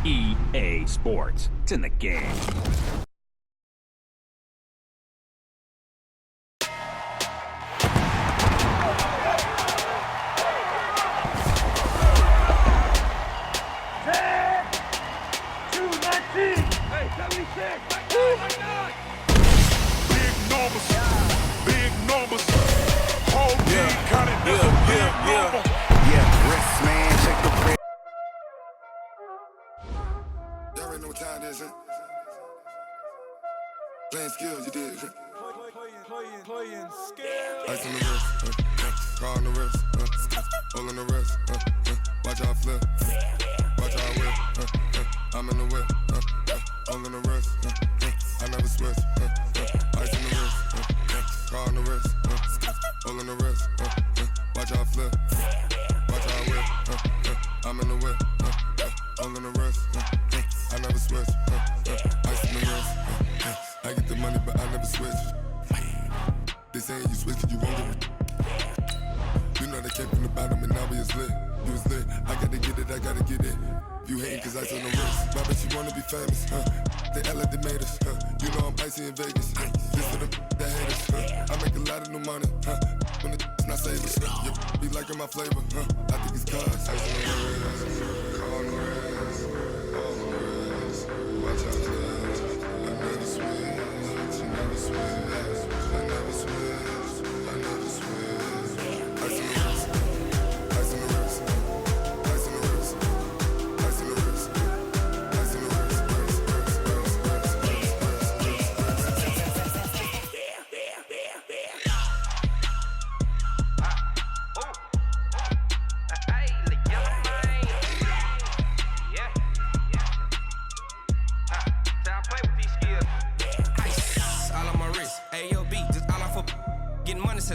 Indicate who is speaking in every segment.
Speaker 1: EA Sports. It's in the game.
Speaker 2: Playing skills, you did.
Speaker 3: Playing skills.
Speaker 2: Ice on the wrist, car on the wrist, hole in the wrist, watch how I flip, watch how I whip, I'm in the whip, hole in the wrist, I never switch, ice on the wrist, car on the wrist, hole in the wrist, watch how I flip, watch how I whip, I'm in the whip, hole in the wrist, I never switch, ice on the wrist, I get the money but I never switch. They saying you switch 'cause you won't get it. You know they came from the bottom and now we is lit. You was lit, I gotta get it, I gotta get it. You hating 'cause ice on the wrist. My bitch, you wanna be famous, They act like they made us, You know I'm icy in Vegas, This for the that haters, I make a lot of new money, When the not savers, You be liking my flavor, I think it's cause ice on the wrist, car on the wrist, all the wrist. Watch out, I never switch, I never switch. I never switch, I never switch. Ice in the wrist, ice in the wrist, ice in the wrist, ice in the wrist, ice in the wrist,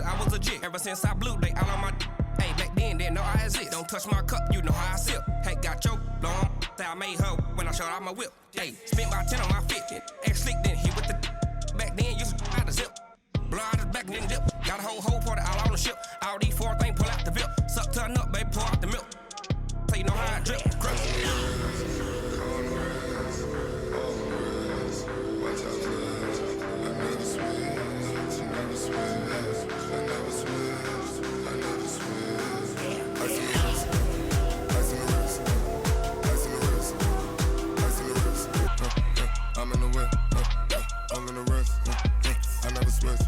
Speaker 4: I was legit ever since I blew they all on my hey back then didn't know I exist. Don't touch my cup, you know how I sip. Hey, got your long that I made her when I showed out my whip. Hey, spent about 10 on my fit. Ex slick then hit with the back then used to out the zip. Blow out his back and then dip. Got a whole party all on the ship. All these four things pull out the VIP. Suck to a nut, baby, pour out the milk. So you know how I drip.
Speaker 2: I'm in the whip, all in the wrist, I never switch.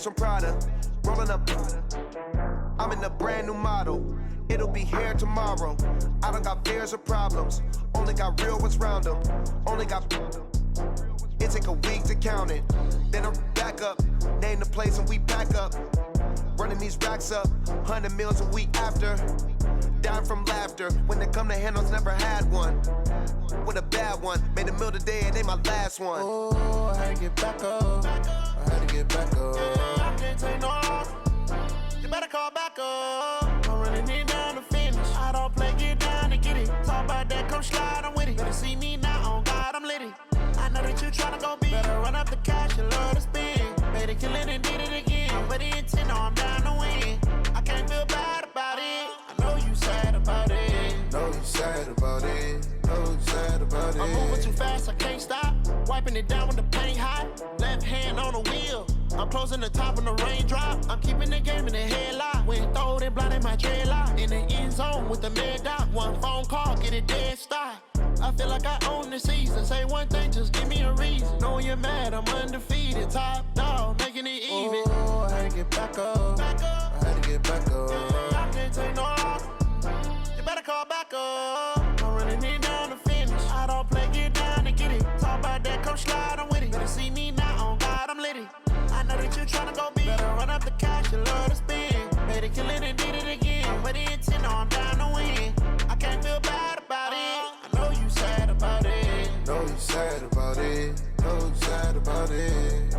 Speaker 5: From Prada, rolling up. I'm in a brand new model. It'll be here tomorrow. I don't got fears or problems. Only got real ones round them. Only got. It take a week to count it. Then I'm back up. Name the place and we back up. Running these racks up. 100 meals a week after. Dying from laughter. When it come to handles, never had one. With a bad one. Made a meal today and they my last one.
Speaker 6: Oh, I had to get back up. I had to get back up.
Speaker 3: I can't take no loss. You better call back up. I'm running it down to finish. I don't play, get down to get it. Talk about that, come slide, I'm with it. Better see me now, on God, I'm litty. I know that you tryna go big. Better run up the cash, you love to spend. Made it, kill it, and did it again. I'm with the intent, no, I'm down to win. I can't feel bad about it. I know you sad about it.
Speaker 6: Know you sad about it. Know you sad about it.
Speaker 3: I'm moving too fast, I can't stop. Wiping it down with the paint hot. Left hand on the wheel. I'm closing the top on the raindrop. I'm keeping the game in the headlock. When throw it, blinding my dreadlock. In the end zone with the mad dot. One phone call, get it dead stop. I feel like I own the season. Say one thing, just give me a reason. Knowing you're mad, I'm undefeated. Top dog, making it even.
Speaker 6: Oh, I had to get back up. I had to get back up.
Speaker 3: I can't take no loss. You better call back up. I'm running it down to finish. I don't play, get down and get it. Talk about that, come slide, I'm with it. Better see me now, on God, I'm litty. I know that you tryna go big. Better run up the cash, you love to spend. Made it, kill it, and did it again. But the intent, I'm down to win. I can't feel bad about it. I know you sad about it.
Speaker 6: Know you sad about it. Know you sad about it.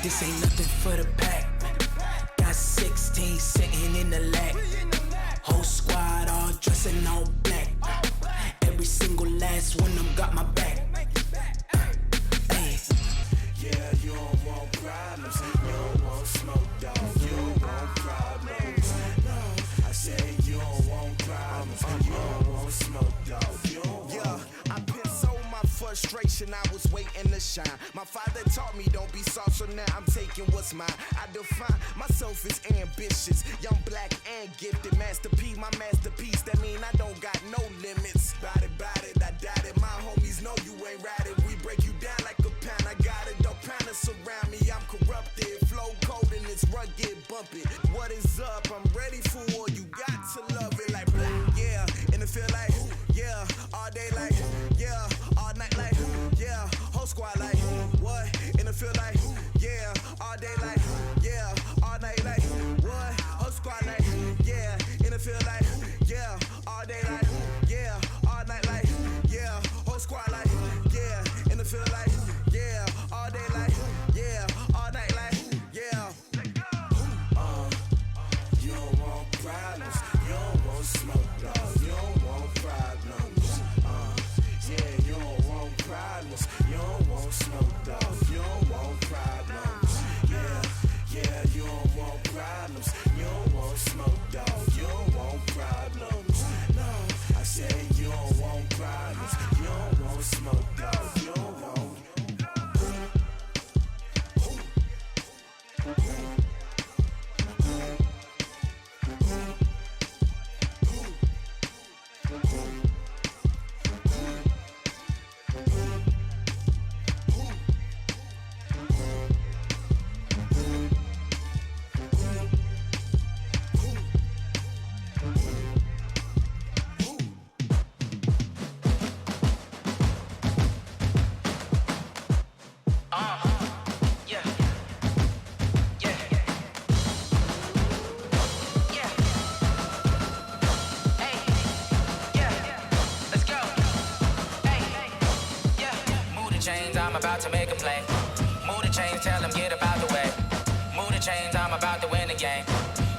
Speaker 7: This ain't nothing for the pack. Got 16 sitting in the lag. Whole squad all dressing all black. Every single last one of them got my back.
Speaker 8: Yeah, you don't want problems. You don't want smoke, dog. You don't want problems. No, I said you don't want problems. You don't want smoke, dog. You don't want.
Speaker 9: I've been so my frustration, I was waiting to shine. My father taught me don't be soft, so now I'm taking what's mine. I define myself as ambitious, young, black, and gifted. Master P, my masterpiece, that mean I don't got no limits. Bout it, I doubt it. My homies know you ain't ratted. We break you down like a pound. I got it, don't panic surround me. I'm corrupted, flow cold and it's rugged, bumpy. What is up? I'm ready for war. You got to love it like blah, yeah. And it feel like, yeah, all day like, yeah, all night like, yeah, whole squad like, what? And it feel like, yeah, all day like, yeah, all night like, what? Whole squad like, yeah, and it feel like, yeah, all day like, yeah, all night like, yeah, whole squad like, yeah, and it feel like, yeah, all day like, yeah, all night like, yeah.
Speaker 8: You don't want problems. You don't want smoke, dog. You don't want problems. Yeah, you don't want problems. You don't want smoke, dog. You don't want problems. Yeah, you don't want problems. You don't want smoke, dog. You don't want problems. No, I said you don't want problems. You don't want smoke, dog. You don't want.
Speaker 7: I'm about to make a play. Move the chains, tell them get about the way. Move the chains, I'm about to win the game.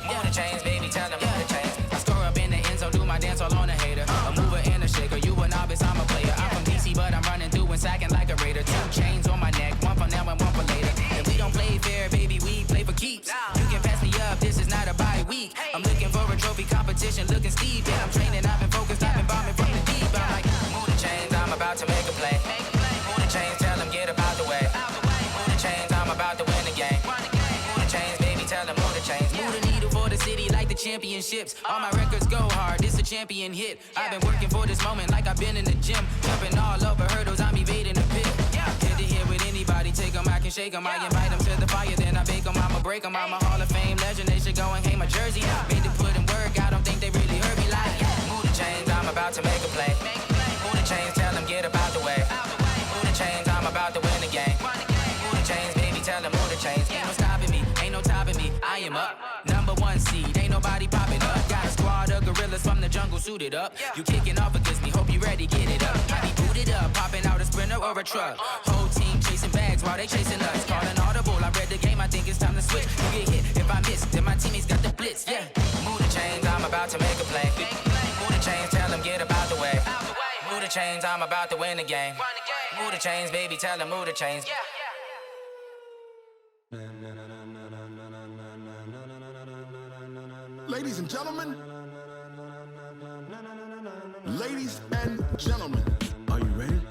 Speaker 7: Move the chains, baby, tell them move the chains. I score up in the end zone, do my dance all on a hater. A mover and a shaker, you a novice, I'm a player. I'm from DC, but I'm running through and sacking like a raider. 2 chains on my neck, one for now and one for later. And we don't play fair, baby, we play for keeps. You can pass me up, this is not a bye week. I'm looking for a trophy competition, looking steep. Yeah, I'm training, I've been focused, I've been bombing from the deep. I'm like, move the chains, I'm about to make a play. Move the chains, tell them get about the way. Move the chains, I'm about to win the game. Move the chains, baby, tell them move the chains. Move the needle for the city like the championships. All my records go hard, this a champion hit. I've been working for this moment like I've been in the gym. Jumping all over hurdles, I'm evading the pit. Head to head with anybody, take them, I can shake them. I invite them to the fire, then I bake them, I'ma break them. I'm a Hall of Fame legend, they should go and hang my jersey. Made to put in work, I don't think they really heard me like, move the chains, I'm about to make a play. Move the chains, tell them get about the way. Move the chains, I'm about to win the game. Move the chains, baby, tell them move the chains. Ain't no stopping me, ain't no topping me. I am up, body popping up. Got a squad of gorillas from the jungle suited up. You kicking off against me, hope you ready, get it up. I be booted up, popping out a sprinter or a truck. Whole team chasing bags while they chasing us. Calling audible, I read the game, I think it's time to switch. You get hit, if I miss, then my teammates got the blitz, yeah. Move the chains, I'm about to make a play. Move the chains, tell them get about the way. Move the chains, I'm about to win the game. Move the chains, baby, tell them move the chains.
Speaker 8: Ladies and gentlemen, ladies and gentlemen, are you ready?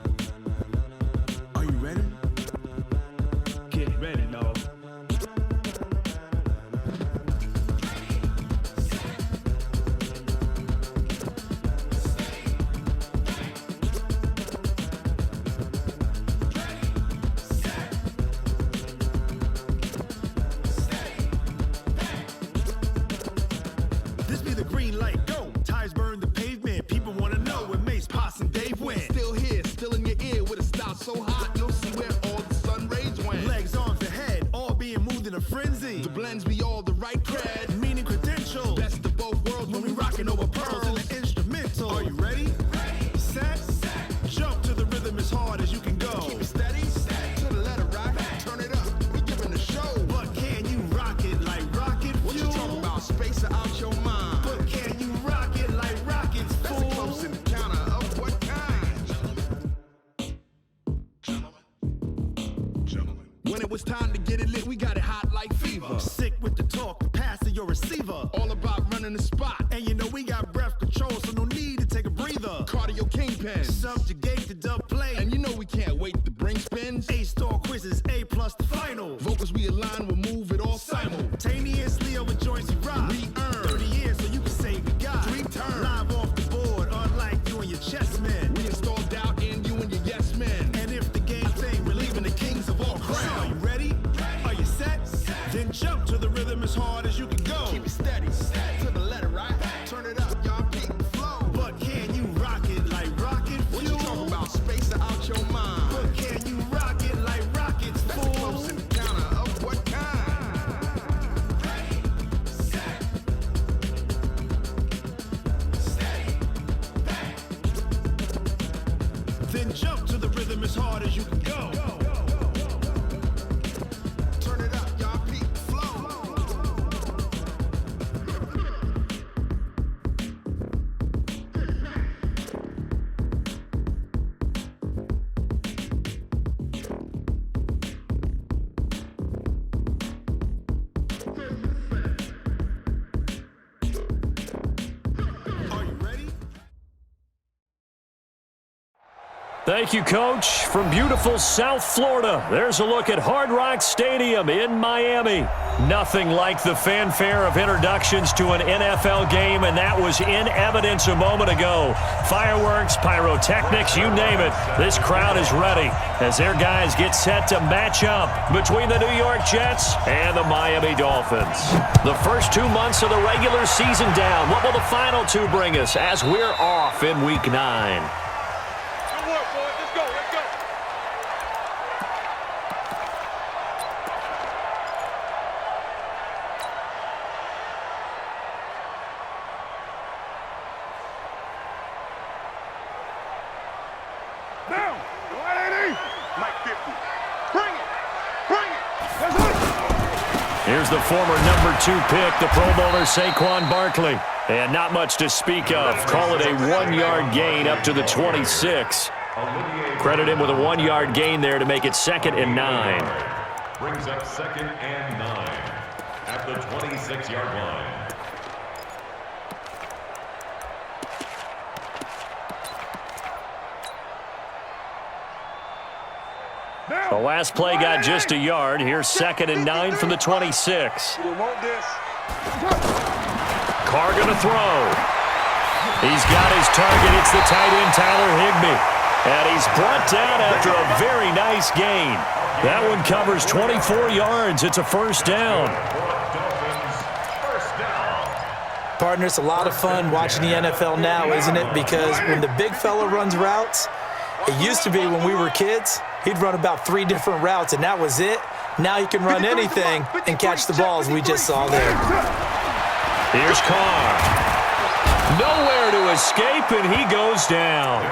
Speaker 8: Are you ready?
Speaker 1: Get ready, dog.
Speaker 8: This be the green light, go. Tires burn the pavement. People wanna know where Mace, Poss, and Dave went. Still here, still in your ear with a style so hot, you'll see where all the sun rays went. Legs, arms, and head, all being moved in a frenzy. The blends be all the right cred, meaning credentials. Best of both worlds when we rockin' over pearls in the instrumental. Are you ready? Set, jump to the rhythm as hard as you can go. Keep it steady, to the letter rock, turn it up, we giving a show. But can you rock it like rocket fuel? What you talking about, space or out your mind? But can you rock it like rockets, fool? That's a close encounter of what kind? Gentlemen. When it was time to get it lit, we got it hot like fever. Sick with the talk, the pass to your receiver. All about running the spot. And you know we got breath control, so no need to take a breather. Cardio kingpin, subjugate the dub play. And you know we can't wait to bring spins. A-star quizzes, A+ the final. Vocals we align, we'll move it all simultaneously over joints we rock. We earn 30 years, so you can say we got 3 turns. Live off the board, unlike you and your chess men. We install doubt in you and your yes men. And if the game thing, we're leaving the kings of all crowns. So are you ready? Are you set? Then jump to the rhythm as hard as you can go. Keep it steady, to the letter right. Turn it up, y'all beat the flow. But can you rock it like rocket fuel? What you talking about, space or out your mind? But can you rock it like rockets, fool? That's a close encounter of what kind? Ready, set, steady, back. Then jump to the rhythm as hard as you can go. Turn it up, y'all beat the flow. Are you ready?
Speaker 10: Thank you, Coach. From beautiful South Florida, there's a look at Hard Rock Stadium in Miami. Nothing like the fanfare of introductions to an NFL game, and that was in evidence a moment ago. Fireworks, pyrotechnics, you name it. This crowd is ready as their guys get set to match up between the New York Jets and the Miami Dolphins. The first 2 months of the regular season down. What will the final 2 bring us as we're off in Week 9? Here's the former number 2 pick, the Pro Bowler Saquon Barkley. And not much to speak of. Call it a 1-yard gain up to the 26. Credit him with a 1-yard gain there to make it 2nd and 9.
Speaker 11: Brings up 2nd and 9 at the 26-yard line.
Speaker 10: The last play got just a yard. Here's 2nd and 9 from the 26. Carr going to throw. He's got his target. It's the tight end, Tyler Higbee. And he's brought down after a very nice gain. That one covers 24 yards. It's a first down.
Speaker 12: Partner, it's a lot of fun watching the NFL now, isn't it? Because when the big fella runs routes, it used to be when we were kids, he'd run about 3 different routes, and that was it. Now he can run anything and catch the balls we just saw there.
Speaker 10: Here's Carr. Nowhere to escape, and he goes down.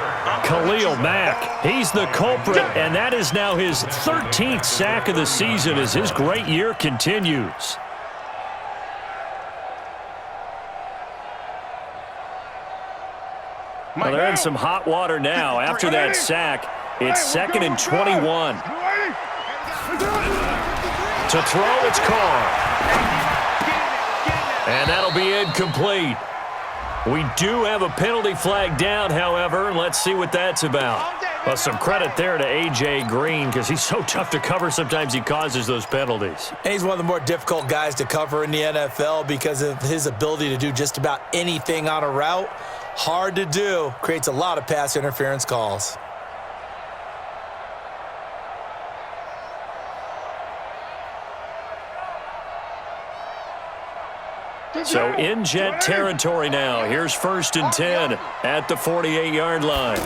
Speaker 10: Khalil Mack, he's the culprit, and that is now his 13th sack of the season as his great year continues. Well, they're in some hot water now. After that sack, it's 2nd and 21. To throw, it's Carr. And that'll be incomplete. We do have a penalty flag down, however, and let's see what that's about. Well, some credit there to A.J. Green because he's so tough to cover. Sometimes he causes those penalties.
Speaker 12: And he's one of the more difficult guys to cover in the NFL because of his ability to do just about anything on a route. Hard to do. Creates a lot of pass interference calls.
Speaker 10: So in Jet territory now. Here's 1st and 10 at the 48-yard line.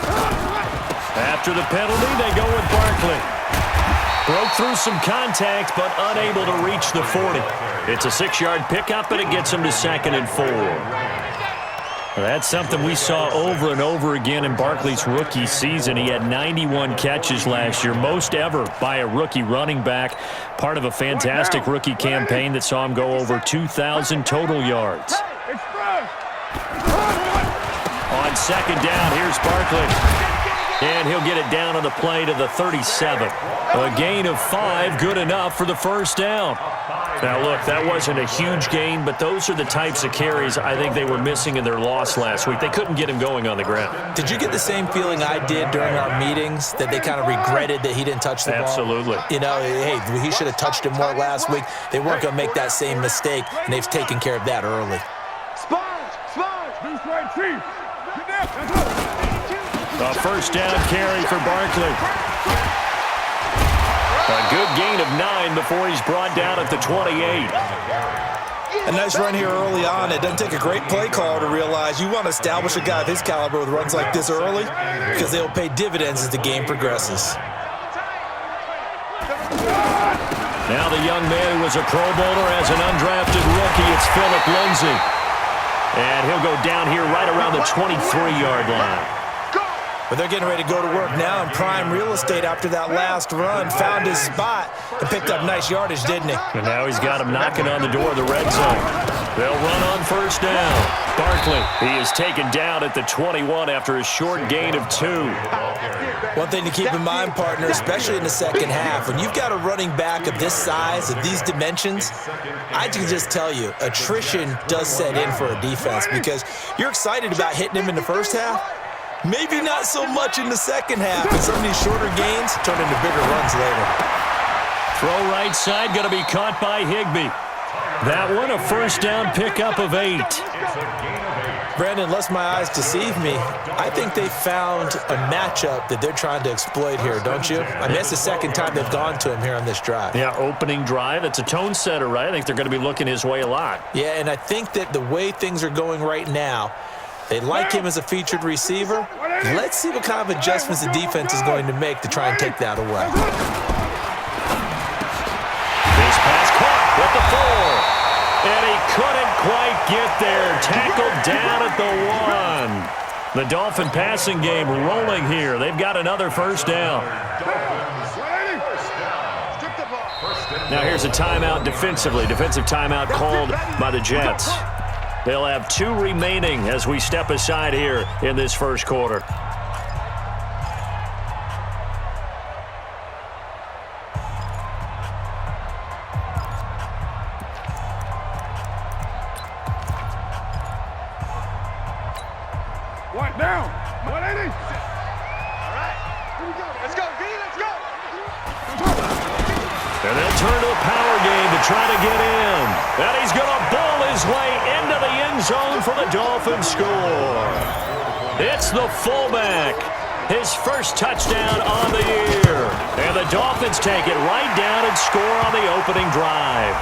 Speaker 10: After the penalty, they go with Barkley. Broke through some contact, but unable to reach the 40. It's a 6-yard pickup, and it gets him to 2nd and 4. That's something we saw over and over again in Barkley's rookie season. He had 91 catches last year, most ever by a rookie running back, part of a fantastic rookie campaign that saw him go over 2,000 total yards. On 2nd down, here's Barkley. And he'll get it down on the play to the 37. A gain of 5, good enough for the 1st down. Now, look, that wasn't a huge gain, but those are the types of carries I think they were missing in their loss last week. They couldn't get him going on the ground.
Speaker 12: Did you get the same feeling I did during our meetings, that they kind of regretted that he didn't touch the ball?
Speaker 10: Absolutely.
Speaker 12: You know, hey, he should have touched it more last week. They weren't going to make that same mistake, and they've taken care of that early.
Speaker 10: A 1st down carry for Barkley. A good gain of 9 before he's brought down at the 28.
Speaker 12: A nice run here early on. It doesn't take a great play caller to realize you want to establish a guy of his caliber with runs like this early because they'll pay dividends as the game progresses.
Speaker 10: Now the young man who was a Pro Bowler as an undrafted rookie, it's Phillip Lindsay. And he'll go down here right around the 23-yard line.
Speaker 12: But they're getting ready to go to work now in prime real estate after that last run. Found his spot and picked up nice yardage, didn't he?
Speaker 10: And now he's got him knocking on the door of the red zone. They'll run on 1st down. Barkley, he is taken down at the 21 after a short gain of 2.
Speaker 12: One thing to keep in mind, partner, especially in the second half, when you've got a running back of this size, of these dimensions, I can just tell you, attrition does set in for a defense because you're excited about hitting him in the first half. Maybe not so much in the second half, and some of these shorter gains turn into bigger runs later.
Speaker 10: Throw right side, going to be caught by Higbee. That one, a 1st down pickup of 8.
Speaker 12: Brandon, unless my eyes deceive me, I think they found a matchup that they're trying to exploit here, don't you? I mean, it's the 2nd time they've gone to him here on this drive.
Speaker 10: Yeah, opening drive. It's a tone setter, right? I think they're going to be looking his way a lot.
Speaker 12: Yeah, and I think that the way things are going right now, they like him as a featured receiver. Let's see what kind of adjustments the defense is going to make to try and take that away.
Speaker 10: This pass caught with the 4. And he couldn't quite get there. Tackled down at the 1. The Dolphin passing game rolling here. They've got another 1st down. Now here's a timeout defensively. Defensive timeout called by the Jets. They'll have 2 remaining as we step aside here in this 1st quarter.
Speaker 1: What now? 180. All right. Here we go. Let's go, V. Let's go.
Speaker 10: And they'll turn to the power game to try to get in. And he's going to bowl his way into the end zone for the Dolphins score. It's the fullback. His 1st touchdown on the year. And the Dolphins take it right down and score on the opening drive.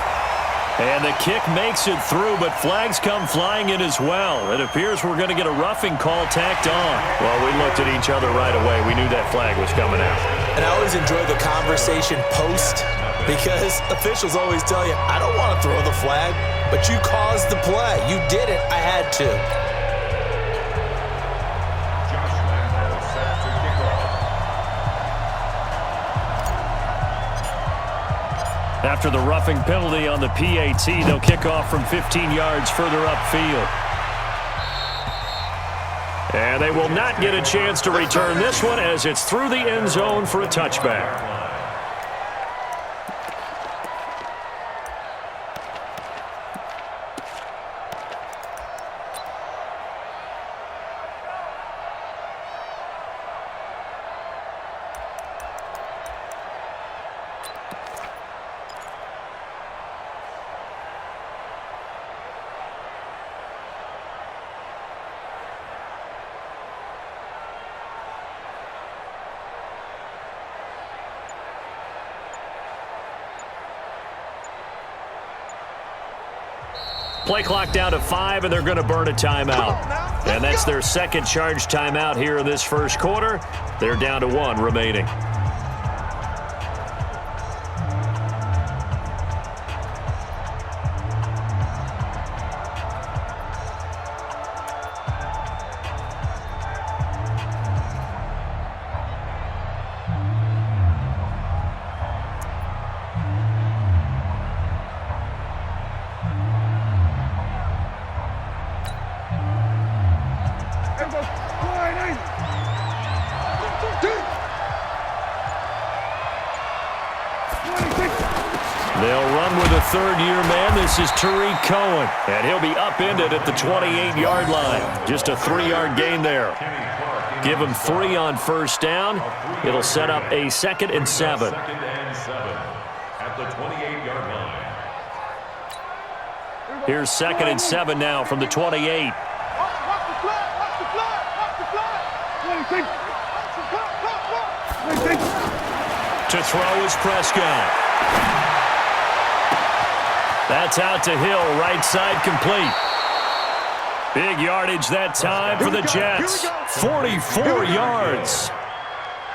Speaker 10: And the kick makes it through, but flags come flying in as well. It appears we're going to get a roughing call tacked on. Well, we looked at each other right away. We knew that flag was coming out.
Speaker 12: And I always enjoy the conversation post because officials always tell you, I don't want to throw the flag, but you caused the play. You did it. I had to.
Speaker 10: After the roughing penalty on the PAT, they'll kick off from 15 yards further upfield. And they will not get a chance to return this one as it's through the end zone for a touchback. Play clock down to 5, and they're going to burn a timeout. And that's their second charge timeout here in this first quarter. They're down to 1 remaining. They'll run with a third-year man. This is Tariq Cohen, and he'll be upended at the 28-yard line. Just a 3-yard gain there. Give him 3 on first down. It'll set up a 2nd and 7.
Speaker 11: At the 28-yard line.
Speaker 10: Here's 2nd and 7 now from the 28. To throw is Prescott. That's out to Hill, right side complete. Big yardage that time for the Jets. 44 yards.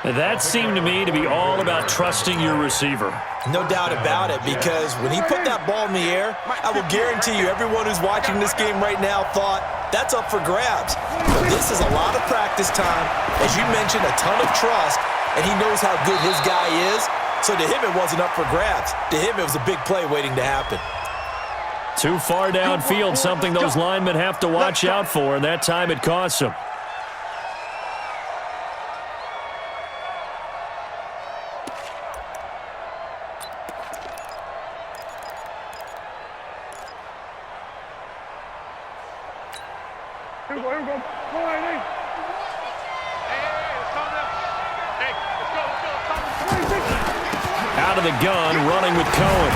Speaker 10: That seemed to me to be all about trusting your receiver.
Speaker 12: No doubt about it, because when he put that ball in the air, I will guarantee you everyone who's watching this game right now thought that's up for grabs. But this is a lot of practice time. As you mentioned, a ton of trust, and he knows how good his guy is. So to him, it wasn't up for grabs. To him, it was a big play waiting to happen.
Speaker 10: Too far downfield, something those linemen have to watch out for, and that time it costs them. Out of the gun, running with Cohen.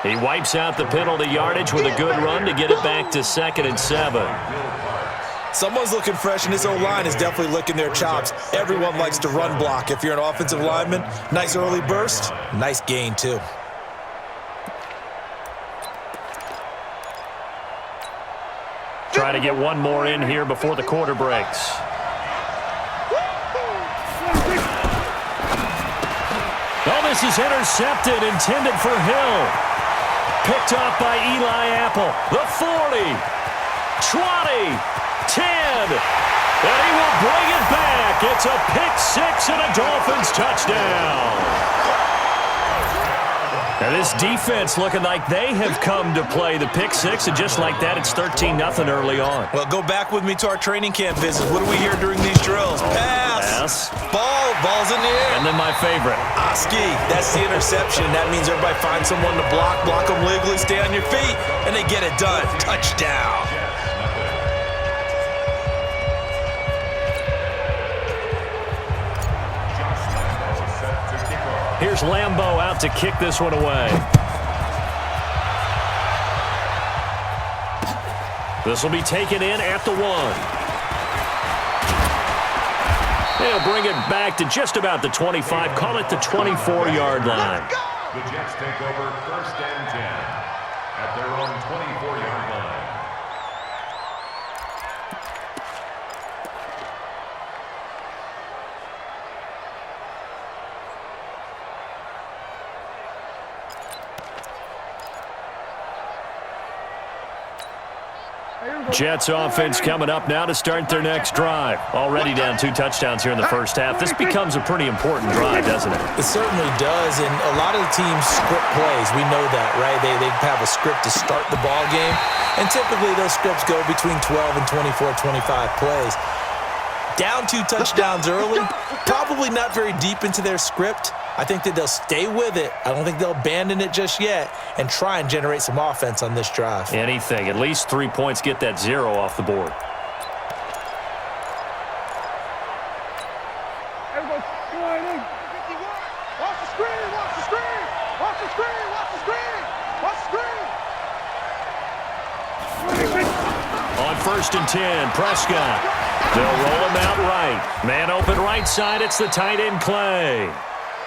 Speaker 10: He wipes out the penalty yardage with a good run to get it back to 2nd and 7.
Speaker 12: Someone's looking fresh, and this O-line is definitely licking their chops. Everyone likes to run block. If you're an offensive lineman, nice early burst, nice gain too.
Speaker 10: Try to get one more in here before the quarter breaks. Oh, this is intercepted, intended for Hill. Picked off by Eli Apple. The 40, 20, 10. And he will bring it back. It's a pick-6 and a Dolphins touchdown. Now this defense looking like they have come to play the pick-6, and just like that, it's 13-0 early on.
Speaker 12: Well, go back with me to our training camp visit. What do we hear during these drills? Pass. Ball's in the air.
Speaker 10: And then my favorite.
Speaker 12: Oski, that's the interception. That means everybody finds someone to block them legally, stay on your feet, and they get it done. Touchdown.
Speaker 10: Here's Lambeau out to kick this one away. This will be taken in at the 1. They'll bring it back to just about the 25. Call it the 24-yard line.
Speaker 11: The Jets take over 1st and 10 at their own 24-yard line.
Speaker 10: Jets offense coming up now to start their next drive. Already down 2 touchdowns here in the first half. This becomes a pretty important drive, doesn't it?
Speaker 12: It certainly does, and a lot of the teams script plays. We know that, right? They have a script to start the ball game, and typically those scripts go between 12 and 24, 25 plays. Down 2 touchdowns early, probably not very deep into their script. I think that they'll stay with it. I don't think they'll abandon it just yet and try and generate some offense on this drive.
Speaker 10: Anything. At least 3 points, get that 0 off the board.
Speaker 1: Everybody, slide in. 51. Watch the screen, watch the screen. Watch the screen, watch the screen. Watch the screen.
Speaker 10: On 1st and 10, Prescott. They'll roll him out right. Man open right side, it's the tight end Clay.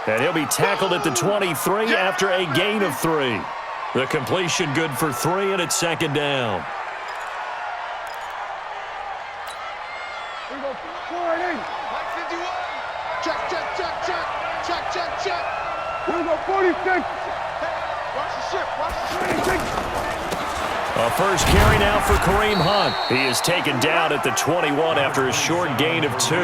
Speaker 10: And he'll be tackled at the 23 after a gain of 3. The completion good for 3, and it's 2nd down.
Speaker 1: Here we go. Slide in. Mike 51. Check, check, check, check. Check, check, check. Here we go. 46. Hey, watch the ship. Watch the ship.
Speaker 10: A first carry now for Kareem Hunt. He is taken down at the 21 after a short gain of 2.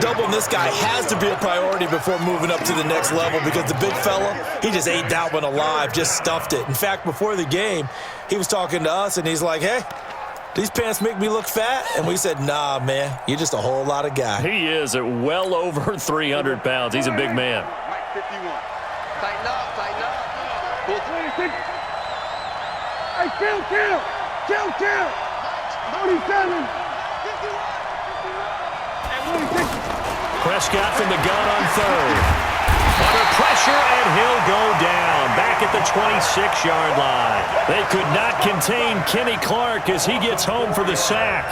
Speaker 12: Doubling this guy has to be a priority before moving up to the next level because the big fella, he just ate that one alive, just stuffed it. In fact, before the game, he was talking to us, and he's like, hey, these pants make me look fat? And we said, nah, man, you're just a whole lot of guy.
Speaker 10: He is at well over 300 pounds. He's a big man.
Speaker 1: Mike 51. Tighten up, tighten up. Pull 26. Hey, kill. 47.
Speaker 10: Prescott from the gun on 3rd. Under pressure, and he'll go down. Back at the 26-yard line. They could not contain Kenny Clark as he gets home for the sack.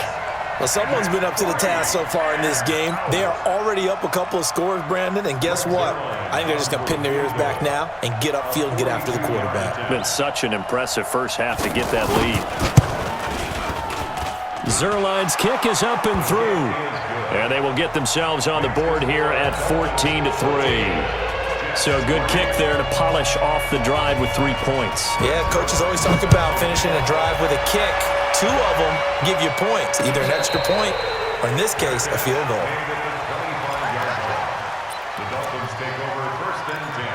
Speaker 12: Well, someone's been up to the task so far in this game. They are already up a couple of scores, Brandon, and guess what? I think they're just going to pin their ears back now and get upfield and get after the quarterback.
Speaker 10: Been such an impressive first half to get that lead. Zerline's kick is up and through. And they will get themselves on the board here at 14-3. So good kick there to polish off the drive with 3 points.
Speaker 12: Yeah, coaches always talk about finishing a drive with a kick. 2 of them give you points, either an extra point or, in this case, a field goal.
Speaker 11: The Dolphins take over 1st and 10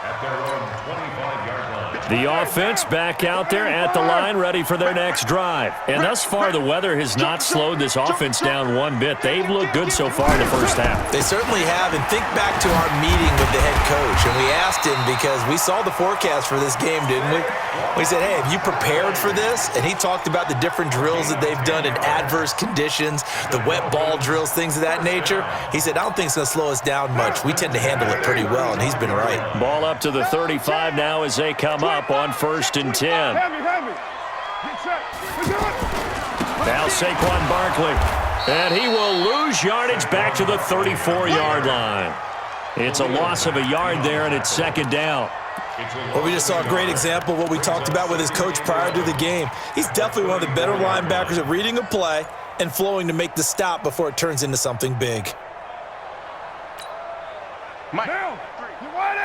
Speaker 11: at their own 25-yard line.
Speaker 10: The offense back out there at the line, ready for their next drive. And thus far, the weather has not slowed this offense down one bit. They've looked good so far in the first half.
Speaker 12: They certainly have. And think back to our meeting with the head coach. And we asked him because we saw the forecast for this game, didn't we? We said, hey, have you prepared for this? And he talked about the different drills that they've done in adverse conditions, the wet ball drills, things of that nature. He said, I don't think it's going to slow us down much. We tend to handle it pretty well, and he's been right.
Speaker 10: Ball up to the 35 now as they come up on 1st and 10. Now Saquon Barkley. And he will lose yardage back to the 34-yard line. It's a loss of a yard there, and it's 2nd down.
Speaker 12: Well, we just saw a great example of what we talked about with his coach prior to the game. He's definitely one of the better linebackers at reading a play and flowing to make the stop before it turns into something big.
Speaker 1: Mike. Now, you wide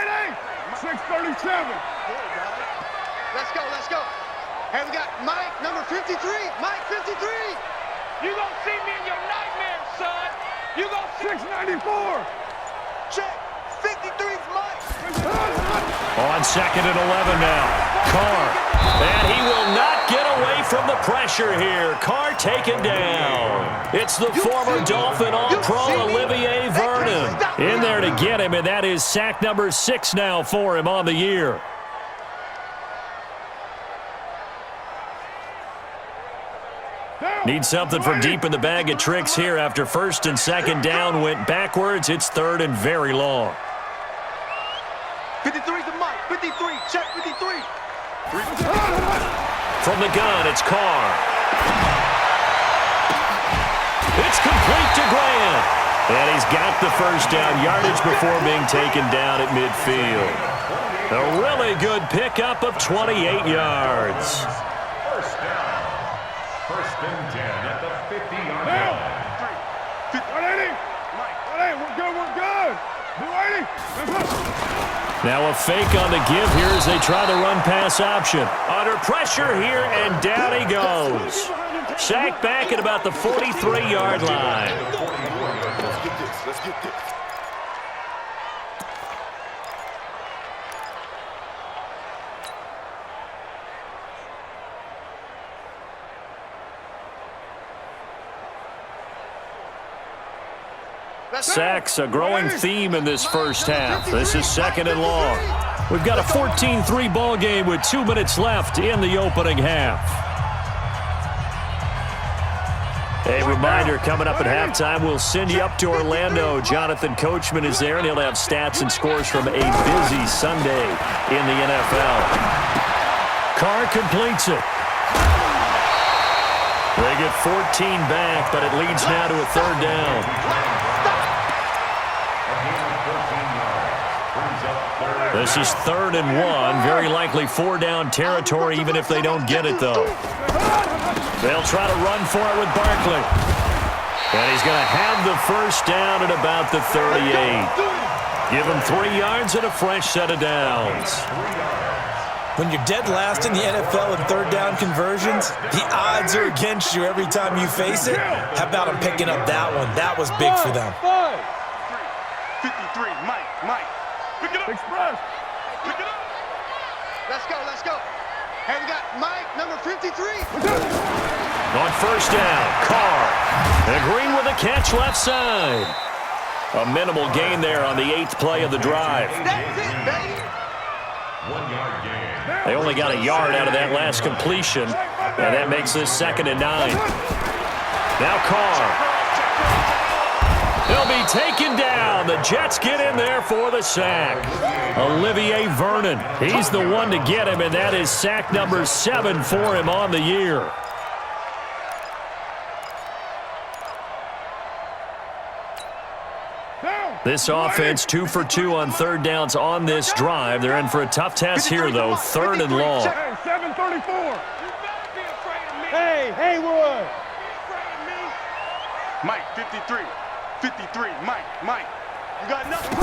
Speaker 1: 637. Let's go. Hey, we got Mike, number 53. Mike, 53. You gonna see me in your nightmares, son. You gonna 694. Check. 53's Mike.
Speaker 10: On 2nd and 11 now. Carr. And he will not get away from the pressure here. Carr taken down. It's the former Dolphin All-Pro Olivier Vernon in there to get him, and that is sack number 6 now for him on the year. Need something from deep in the bag of tricks here after 1st and 2nd down went backwards. It's 3rd and very long.
Speaker 1: 53 to Mike. 53. Check 53.
Speaker 10: From the gun, it's Carr. It's complete to Grant. And he's got the first down yardage before being taken down at midfield. A really good pickup of 28 yards.
Speaker 11: First down. First and 10 at the 50-yard line.
Speaker 1: 180. 180. We're good. We're good. 280.
Speaker 10: Now a fake on the give here as they try the run-pass option. Under pressure here, and down he goes. Sacked back at about the 43-yard line.
Speaker 8: Let's get this. Let's get this.
Speaker 10: Sacks, a growing theme in this first half. This is second and long. We've got a 14-3 ball game with 2 minutes left in the opening half. A reminder, coming up at halftime, we'll send you up to Orlando. Jonathan Coachman is there, and he'll have stats and scores from a busy Sunday in the NFL. Carr completes it. They get 14 back, but it leads now to a third down. This is 3rd and 1. Very likely 4-down territory, even if they don't get it, though. They'll try to run for it with Barkley. And he's going to have the first down at about the 38. Give him 3 yards and a fresh set of downs.
Speaker 12: When you're dead last in the NFL in third down conversions, the odds are against you every time you face it. How about him picking up that one? That was big for them.
Speaker 1: 53, Mike. Pick it up. Express. Pick it up. Let's go. Hey, we got Mike, number 53.
Speaker 10: On first down, Carr. And Green with a catch left side. A minimal gain there on the 8th play of the drive.
Speaker 1: That's it, baby.
Speaker 11: 1 yard gain.
Speaker 10: They only got a yard out of that last completion, and that makes this 2nd and 9. Now Carr. He'll be taken down. The Jets get in there for the sack. Olivier Vernon, he's the one to get him, and that is sack number 7 for him on the year. This offense 2 for 2 on third downs on this drive. They're in for a tough test here, though. 3rd and long.
Speaker 1: 734. Hey, Haywood. Mike, 53. 53, Mike. You got nothing.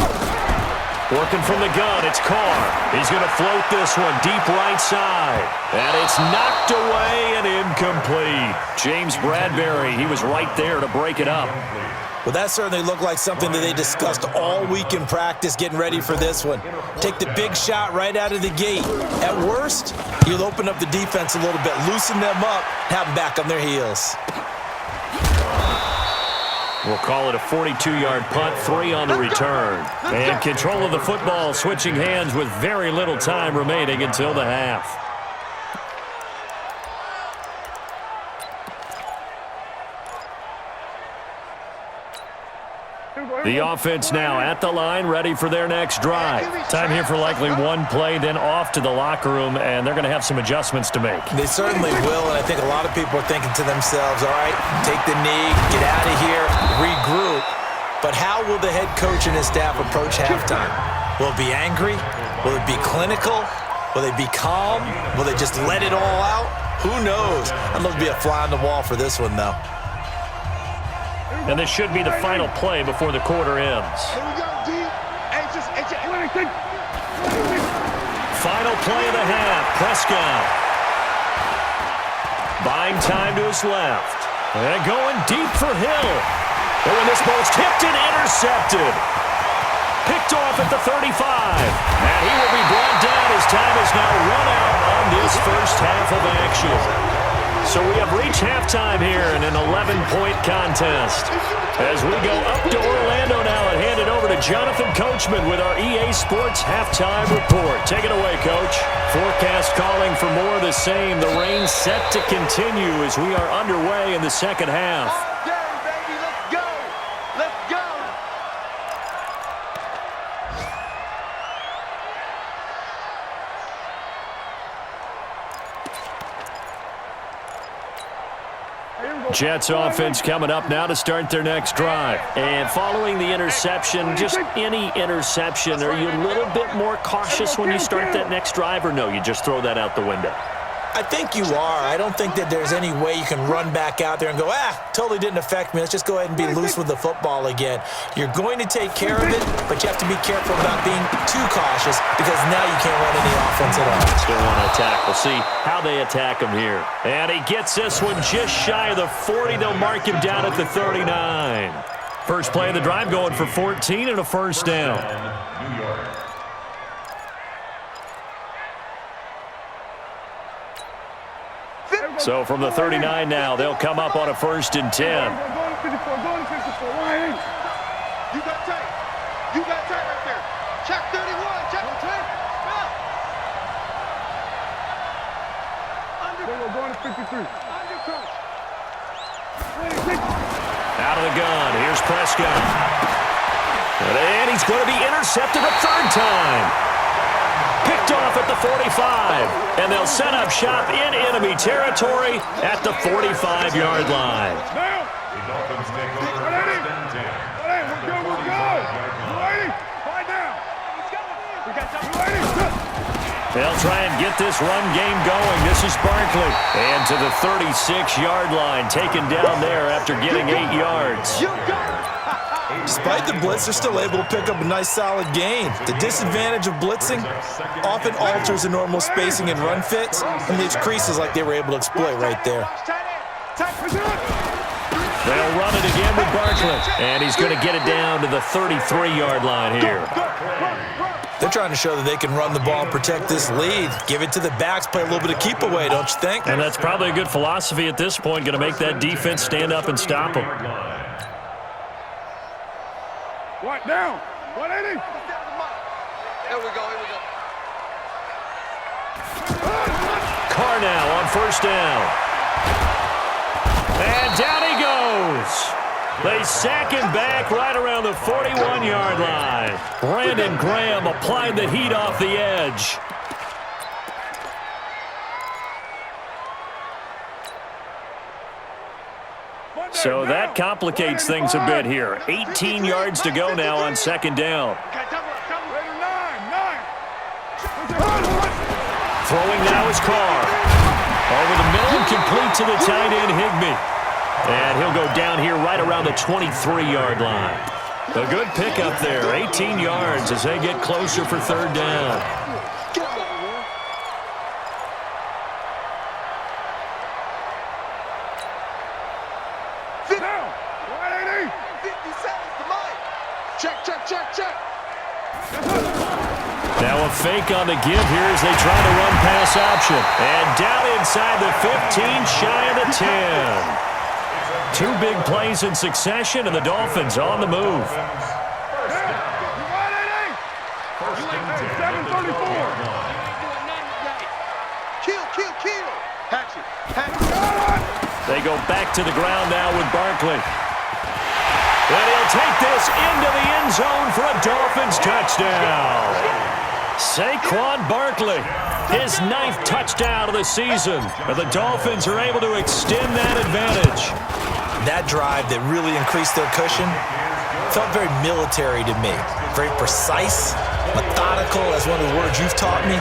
Speaker 10: Working from the gun, it's Carr. He's going to float this one deep right side. And it's knocked away and incomplete. James Bradbury, he was right there to break it up.
Speaker 12: Well, that certainly looked like something that they discussed all week in practice getting ready for this one. Take the big shot right out of the gate. At worst, you'll open up the defense a little bit, loosen them up, have them back on their heels.
Speaker 10: We'll call it a 42-yard punt, 3 on the return. And control of the football switching hands with very little time remaining until the half. The offense now at the line, ready for their next drive. Time here for likely one play, then off to the locker room, and they're going to have some adjustments to make.
Speaker 12: They certainly will, and I think a lot of people are thinking to themselves, all right, take the knee, get out of here, regroup. But how will the head coach and his staff approach halftime? Will it be angry? Will it be clinical? Will they be calm? Will they just let it all out? Who knows? I'd love to be a fly on the wall for this one, though.
Speaker 10: And this should be the final play before the quarter ends.
Speaker 1: Here we go, D.
Speaker 10: Final play of the half. Prescott. Buying time to his left. And going deep for Hill. Oh, and this ball's tipped and intercepted. Picked off at the 35. And he will be brought down as time is now run out on this first half of action. So we have reached halftime here in an 11-point contest. As we go up to Orlando now and hand it over to Jonathan Coachman with our EA Sports Halftime Report. Take it away, Coach. Forecast calling for more of the same. The rain set to continue as we are underway in the second half.
Speaker 1: All day, baby. Let's go. Let's go.
Speaker 10: Jets offense coming up now to start their next drive. And following the interception, just any interception, are you a little bit more cautious when you start that next drive, or no, you just throw that out the window?
Speaker 12: I think you are. I don't think that there's any way you can run back out there and go, totally didn't affect me. Let's just go ahead and be loose with the football again. You're going to take care of it, but you have to be careful about being too cautious because now you can't run any offense at all.
Speaker 10: Still want to attack. We'll see how they attack him here. And he gets this one just shy of the 40. They'll mark him down at the 39. First play of the drive going for 14 and a first down.
Speaker 11: New York.
Speaker 10: So from the 39 now, they'll come up on a 1st and 10.
Speaker 1: You got tight. You got tight right there. Check 31. Check 10. We're going to 53.
Speaker 10: Out of the gun. Here's Prescott. And he's going to be intercepted a 3rd time. Picked off at the 45, and they'll set up shop in enemy territory at the 45-yard line.
Speaker 11: The Dolphins take over 1st and 10.
Speaker 1: We're good. Ready? Find down. We got time.
Speaker 10: They'll try and get this run game going. This is Barkley. And to the 36-yard line, taken down there after getting 8 yards.
Speaker 12: Despite the blitz, they're still able to pick up a nice solid gain. The disadvantage of blitzing often alters the normal spacing and run fits and leaves creases like they were able to exploit right there.
Speaker 10: They'll run it again with Barkley. And he's going to get it down to the 33-yard line here.
Speaker 12: They're trying to show that they can run the ball and protect this lead. Give it to the backs, play a little bit of keep away, don't you think?
Speaker 10: And that's probably a good philosophy at this point, going to make that defense stand up and stop them.
Speaker 1: What down? 180. Here we go.
Speaker 10: Carr now on 1st down. And down he goes. They sack him back right around the 41-yard line. Brandon Graham applied the heat off the edge. So that complicates things a bit here. 18 yards to go now on 2nd down. Throwing now is Carr. Over the middle, complete to the tight end, Higbee. And he'll go down here right around the 23-yard line. A good pickup there, 18 yards as they get closer for 3rd down.
Speaker 1: Sit down. 180. 50 seconds to mine. Check.
Speaker 10: Now a fake on the give here as they try to run pass option. And down inside the 15, shy of the 10. 2 big plays in succession, and the Dolphins on the move.
Speaker 1: 734. Kill. Hatchet.
Speaker 10: They go back to the ground now with Barkley. And he'll take this into the end zone for a Dolphins touchdown. Saquon Barkley, his 9th touchdown of the season. And the Dolphins are able to extend that advantage.
Speaker 12: That drive that really increased their cushion felt very military to me. Very precise, methodical, that's one of the words you've taught me.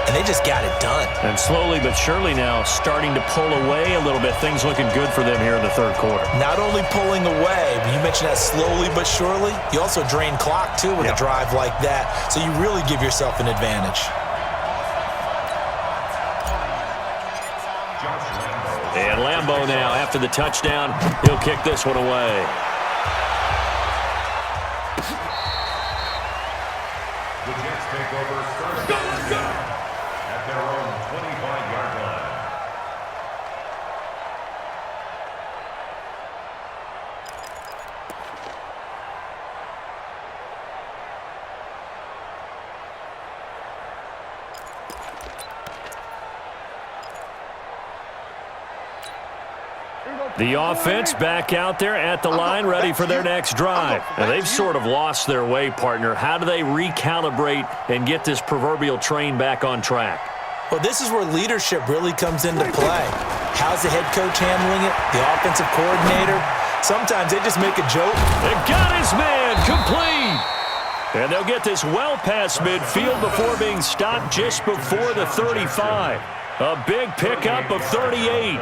Speaker 12: And they just got it done.
Speaker 10: And slowly but surely now starting to pull away a little bit. Things looking good for them here in the 3rd quarter.
Speaker 12: Not only pulling away, but you mentioned that slowly but surely. You also drain clock, too, with a drive like that. So you really give yourself an advantage.
Speaker 10: And Lambeau now, after the touchdown, he'll kick this one away.
Speaker 11: The Jets take over 1st and 10 at their own 25-yard line.
Speaker 10: The offense back out there at the line, ready for their next drive. And they've sort of lost their way, partner. How do they recalibrate and get this proverbial train back on track?
Speaker 12: Well, this is where leadership really comes into play. How's the head coach handling it? The offensive coordinator? Sometimes they just make a joke.
Speaker 10: They got his man complete. And they'll get this well past midfield before being stopped just before the 35. A big pickup of 38.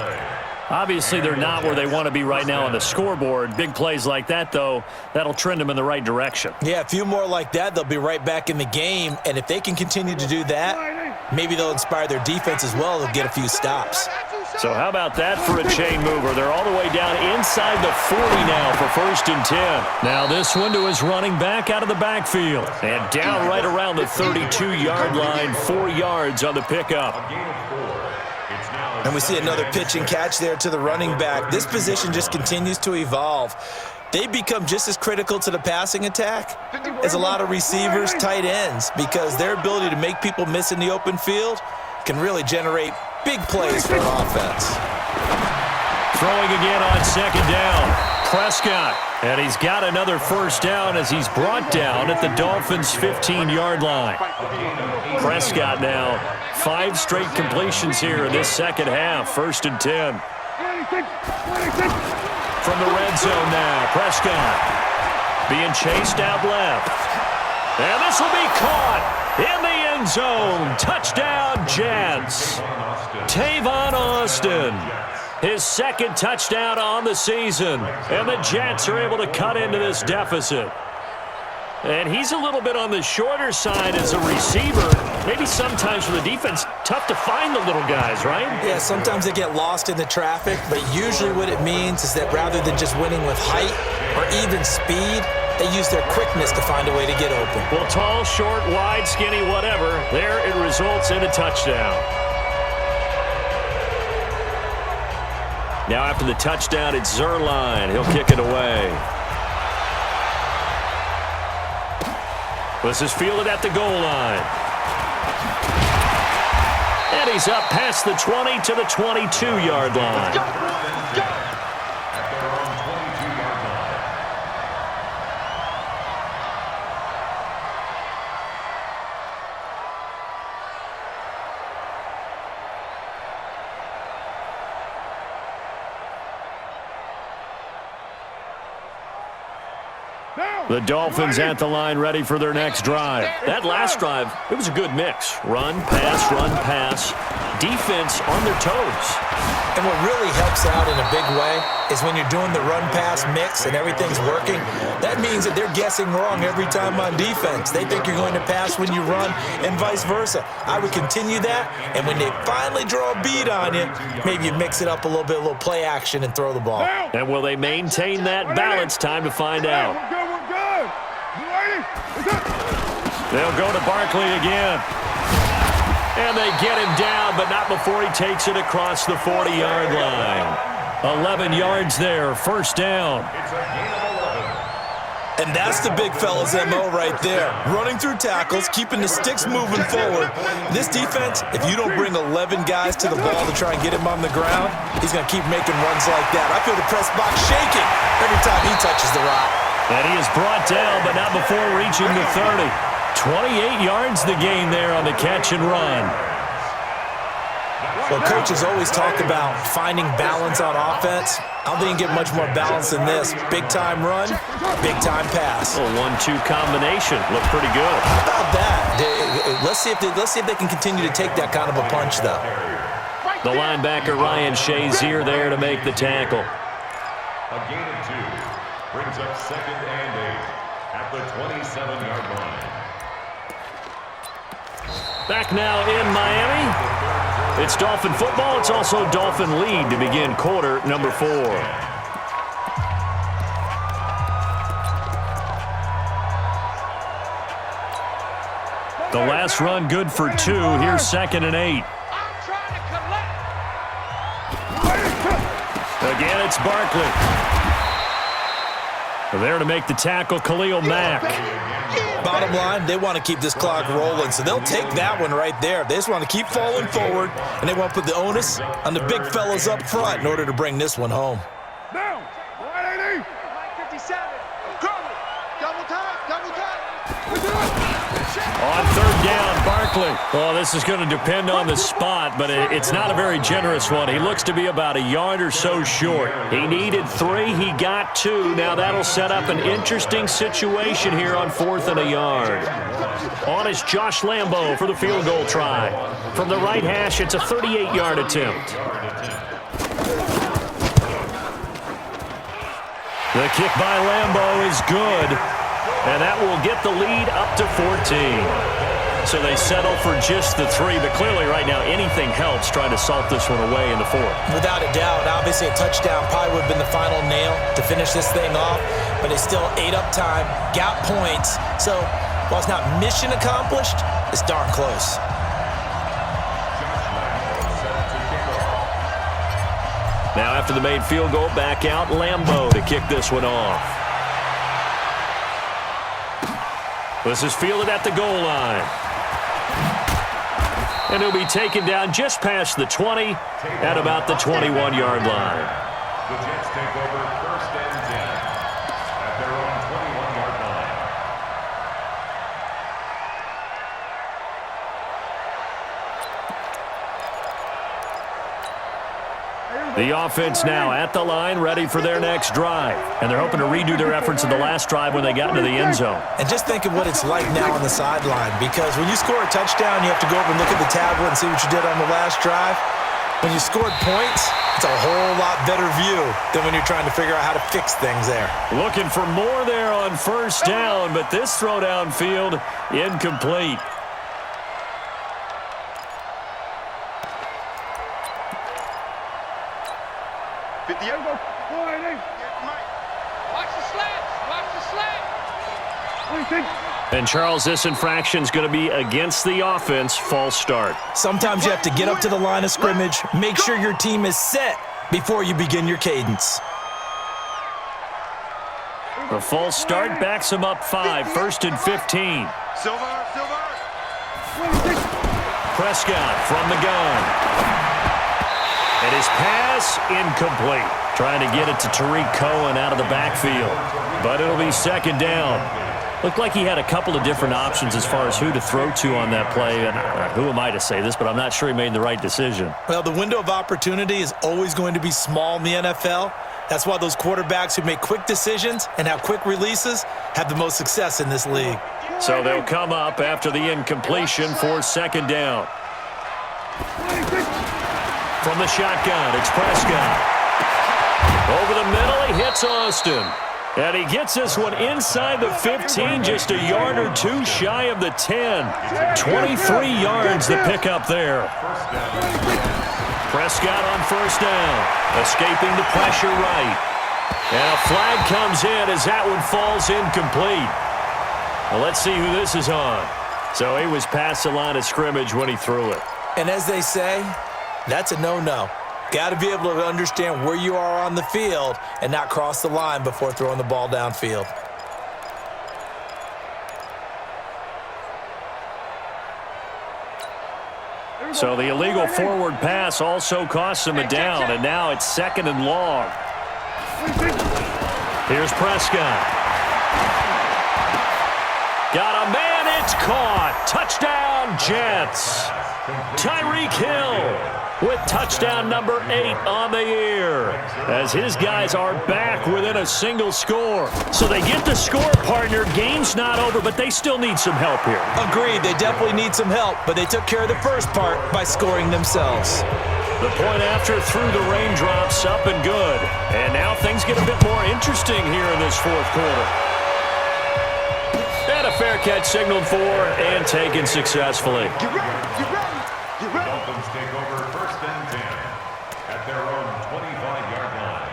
Speaker 10: Obviously, they're not where they want to be right now on the scoreboard. Big plays like that, though, that'll trend them in the right direction.
Speaker 12: Yeah, a few more like that, they'll be right back in the game. And if they can continue to do that, maybe they'll inspire their defense as well. They'll get a few stops.
Speaker 10: So how about that for a chain mover? They're all the way down inside the 40 now for 1st and 10. Now this one to his running back out of the backfield. And down right around the 32-yard line, 4 yards on the pickup.
Speaker 12: And we see another pitch and catch there to the running back. This position just continues to evolve. They become just as critical to the passing attack as a lot of receivers, tight ends, because their ability to make people miss in the open field can really generate big plays for an offense.
Speaker 10: Throwing again on 2nd down. Prescott. And he's got another 1st down as he's brought down at the Dolphins' 15-yard line. Prescott now 5 straight completions here in this second half. 1st and 10. From the red zone now, Prescott being chased out left. And this will be caught in the end zone. Touchdown, Jets. Tavon Austin, his 2nd touchdown on the season. And the Jets are able to cut into this deficit. And he's a little bit on the shorter side as a receiver. Maybe sometimes for the defense, tough to find the little guys, right?
Speaker 12: Yeah, sometimes they get lost in the traffic, but usually what it means is that rather than just winning with height or even speed, they use their quickness to find a way to get open.
Speaker 10: Well, tall, short, wide, skinny, whatever, there it results in a touchdown. Now after the touchdown, it's Zerline. He'll kick it away. This is fielded at the goal line. And he's up past the 20 to the 22-yard line. The Dolphins at the line ready for their next drive. That last drive, it was a good mix. Run, pass, defense on their toes.
Speaker 12: And what really helps out in a big way is when you're doing the run-pass mix and everything's working, that means that they're guessing wrong every time on defense. They think you're going to pass when you run and vice versa. I would continue that, and when they finally draw a bead on you, maybe you mix it up a little bit, a little play action, and throw the ball.
Speaker 10: And will they maintain that balance? Time to find out. They'll go to Barkley again. And they get him down, but not before he takes it across the 40-yard line. 11 yards there, 1st down.
Speaker 12: And that's the big fella's MO right there. Running through tackles, keeping the sticks moving forward. This defense, if you don't bring 11 guys to the ball to try and get him on the ground, he's going to keep making runs like that. I feel the press box shaking every time he touches the rock.
Speaker 10: And he is brought down, but not before reaching the 30. 28 yards the gain there on the catch and run.
Speaker 12: Well, coaches always talk about finding balance on offense. I don't think you can get much more balance than this. Big-time run, big-time pass.
Speaker 10: A 1-2 combination. Looked pretty good.
Speaker 12: How about that? Let's see if they can continue to take that kind of a punch, though.
Speaker 10: The linebacker, Ryan Shazier, there to make the tackle.
Speaker 11: A gain of 2 brings up 2nd and 8 at the 27-yard line.
Speaker 10: Back now in Miami. It's Dolphin football. It's also Dolphin lead to begin quarter number 4. The last run good for 2. Here's 2nd and 8. Again, it's Barkley. There to make the tackle, Khalil Mack.
Speaker 12: Bottom line, they want to keep this clock rolling, so they'll take that one right there. They just want to keep falling forward, and they want to put the onus on the big fellas up front in order to bring this one home.
Speaker 1: Down. 57. Double time.
Speaker 10: On third down, Barkley. Oh, this is going to depend on the spot, but it's not a very generous one. He looks to be about a yard or so short. He needed 3. He got 2. Now that'll set up an interesting situation here on 4th and a yard. On is Josh Lambo for the field goal try. From the right hash, it's a 38-yard attempt. The kick by Lambo is good. And that will get the lead up to 14. So they settle for just the 3, but clearly right now anything helps trying to salt this one away in the 4th.
Speaker 12: Without a doubt, obviously a touchdown probably would have been the final nail to finish this thing off, but they still ate up time, got points. So while it's not mission accomplished, it's darn close.
Speaker 10: Now after the made field goal, back out Lambo to kick this one off. This is fielded at the goal line. And he'll be taken down just past the 20 at about the 21-yard line.
Speaker 11: The Jets take over 1st and 10 at their own 21-yard line.
Speaker 10: The offense now at the line, ready for their next drive. And they're hoping to redo their efforts in the last drive when they got into the end zone.
Speaker 12: And just think of what it's like now on the sideline, because when you score a touchdown, you have to go over and look at the tablet and see what you did on the last drive. When you scored points, it's a whole lot better view than when you're trying to figure out how to fix things there.
Speaker 10: Looking for more there on 1st down, but this throw downfield incomplete. And Charles, this infraction is going to be against the offense. False start.
Speaker 12: Sometimes you have to get up to the line of scrimmage, make sure your team is set before you begin your cadence.
Speaker 10: The false start backs him up 5, 1st and 15.
Speaker 1: Silver.
Speaker 10: Prescott from the gun. And his pass incomplete. Trying to get it to Tariq Cohen out of the backfield. But it'll be 2nd down. Looked like he had a couple of different options as far as who to throw to on that play. And who am I to say this, but I'm not sure he made the right decision.
Speaker 12: Well, the window of opportunity is always going to be small in the NFL. That's why those quarterbacks who make quick decisions and have quick releases have the most success in this league.
Speaker 10: So they'll come up after the incompletion for 2nd down. From the shotgun, it's Prescott. Over the middle, he hits Austin. And he gets this one inside the 15, just a yard or 2 shy of the 10. 23 yards to pick up there. Prescott on 1st down, escaping the pressure right. And a flag comes in as that one falls incomplete. Well, let's see who this is on. So he was past the line of scrimmage when he threw it.
Speaker 12: And as they say, that's a no-no. Got to be able to understand where you are on the field and not cross the line before throwing the ball downfield.
Speaker 10: So the illegal forward pass also costs him a down, and now it's 2nd and long. Here's Prescott. Got a man, it's caught. Touchdown, Jets. Tyreek Hill with touchdown number 8 on the year, as his guys are back within a single score. So they get the score, partner. Game's not over, but they still need some help here.
Speaker 12: Agreed, they definitely need some help, but they took care of the first part by scoring themselves.
Speaker 10: The point after through the raindrops, up and good. And now things get a bit more interesting here in this 4th quarter. And a fair catch signaled for and taken successfully.
Speaker 11: The Dolphins take over 1st and 10 at their own 25-yard line.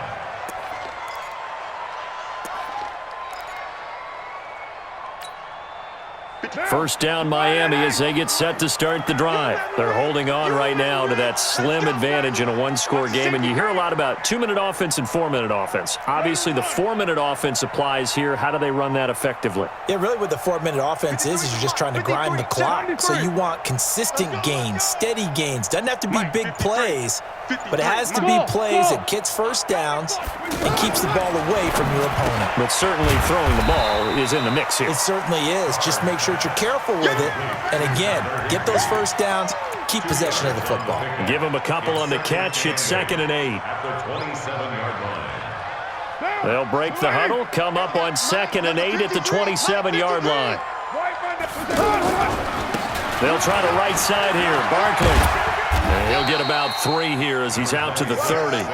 Speaker 10: First down Miami as they get set to start the drive. They're holding on right now to that slim advantage in a one-score game. And you hear a lot about 2-minute offense and 4-minute offense. Obviously, the 4-minute offense applies here. How do they run that effectively?
Speaker 12: Yeah, really what the 4-minute offense is you're just trying to grind the clock. So you want consistent gains, steady gains. Doesn't have to be big plays, but it has to be plays that gets first downs and keeps the ball away from your opponent.
Speaker 10: But certainly throwing the ball is in the mix here.
Speaker 12: It certainly is. Just make sure it's but you're careful with it. And again, get those first downs, keep possession of the football.
Speaker 10: Give him a couple on the catch. It's 2nd and 8.
Speaker 11: At the 27-yard line.
Speaker 10: They'll break the huddle, come up on 2nd and 8 at the 27-yard line. They'll try the right side here. Barkley. And he'll get about 3 here as he's out to the 30.